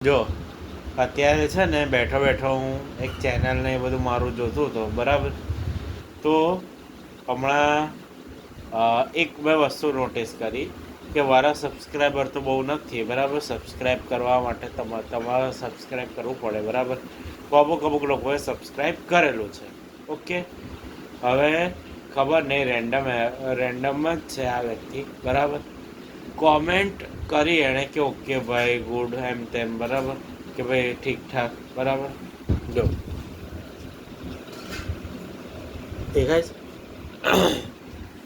જો અત્યારે છે ને બેઠો બેઠો હું એક ચેનલ ને એ બધું મારું જોતું હતો, બરાબર. તો હમણાં એક બે વસ્તુ નોટિસ કરી કે મારા સબસ્ક્રાઈબર તો બહુ નથી, બરાબર. સબસ્ક્રાઈબ કરવા માટે તમારે સબસ્ક્રાઈબ કરવું પડે, બરાબર. અમુક લોકોએ સબસ્ક્રાઈબ કરેલું છે, ઓકે. હવે ખબર નહીં, રેન્ડમ જ છે આ વ્યક્તિ, બરાબર. કોમેન્ટ કરી એણે કે ઓકે ભાઈ, ગુડ, એમ તેમ, બરાબર, કે ભાઈ ઠીકઠાક, બરાબર. જો દેખાય છે.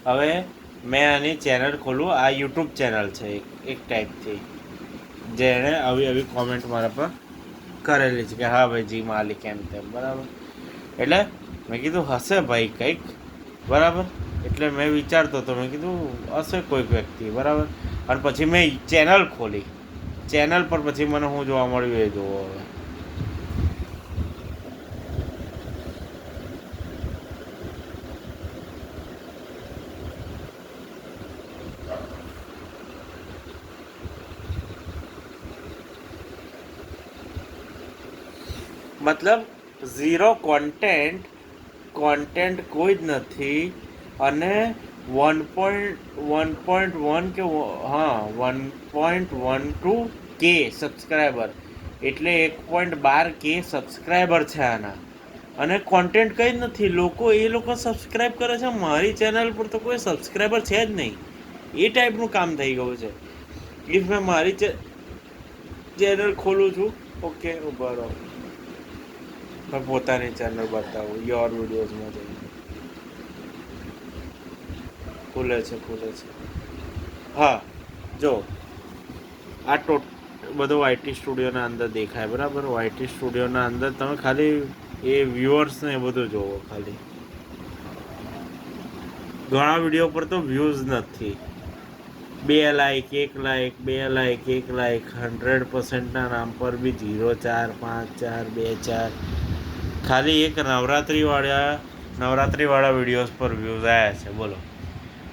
હવે મેં આની ચેનલ ખોલું, આ યુટ્યુબ ચેનલ છે એક ટાઈપથી, જેણે આવી કોમેન્ટ મારા પર કરેલી છે કે હા ભાઈ જી માલિક, એમ તેમ, બરાબર. એટલે મેં કીધું હશે ભાઈ કંઈક, બરાબર. એટલે મેં વિચારતો હતો, મેં કીધું હશે કોઈક વ્યક્તિ, બરાબર. અને પછી મેં ચેનલ ખોલી, ચેનલ પર પછી મને શું જોવા મળ્યું એ જોવો હવે. મતલબ ઝીરો કોન્ટેન્ટ કોઈ જ નથી. અને 1.1 કે હા 1.12 કે સબસ્ક્રાઈબર, એટલે 1.12 કે સબસ્ક્રાઈબર છે આના. અને કોન્ટેન્ટ કંઈ જ નથી. એ લોકો સબસ્ક્રાઈબ કરે છે, મારી ચેનલ પર તો કોઈ સબસ્ક્રાઈબર છે જ નહીં. એ ટાઈપનું કામ થઈ ગયું છે. ઇફ મેં મારી ચેનલ ખોલું છું, ઓકે, બરાબર, મેં પોતાની ચેનલ બતાવું, યોર વિડીયોઝમાં જઈને ખુલે છે. હા, જો આ બધો વાયટી સ્ટુડિયોના અંદર દેખાય, બરાબર. વાયટી સ્ટુડિયોના અંદર તમે ખાલી એ વ્યુઅર્સને એ બધું જોવો. ખાલી ઘણા વિડીયો પર તો વ્યૂઝ નથી. 2 લાઈક, 1 લાઈક, 2 લાઈક, 1 લાઈક, 100%ના નામ પર બી 0, 4, 5, 4, 2, 4. ખાલી એક નવરાત્રિવાળા વિડીયોઝ પર વ્યૂઝ આવ્યા છે, બોલો.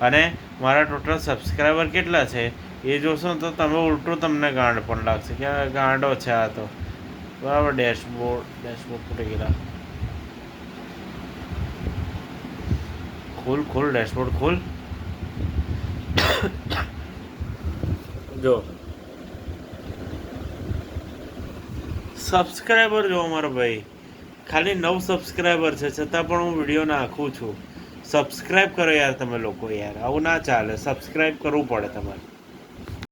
અને મારા ટોટલ સબસ્ક્રાઈબર કેટલા છે એ જોશો ને તો તમે ઉલટું તમને ગાંડ પણ લાગશે કે ગાંડો છે આ તો, બરાબર. ડેશબોર્ડ પર ગયેલા, ખોલ ડેશબોર્ડ ખોલ. જો સબસ્ક્રાઈબર જો મારો ભાઈ, ખાલી 9 સબસ્ક્રાઈબર છે, છતાં પણ હું વિડીયો નાખું છું. સબસ્ક્રાઈબ કરો યાર તમે લોકો, યાર આવું ના ચાલે. સબસ્ક્રાઈબ કરવું પડે તમારે.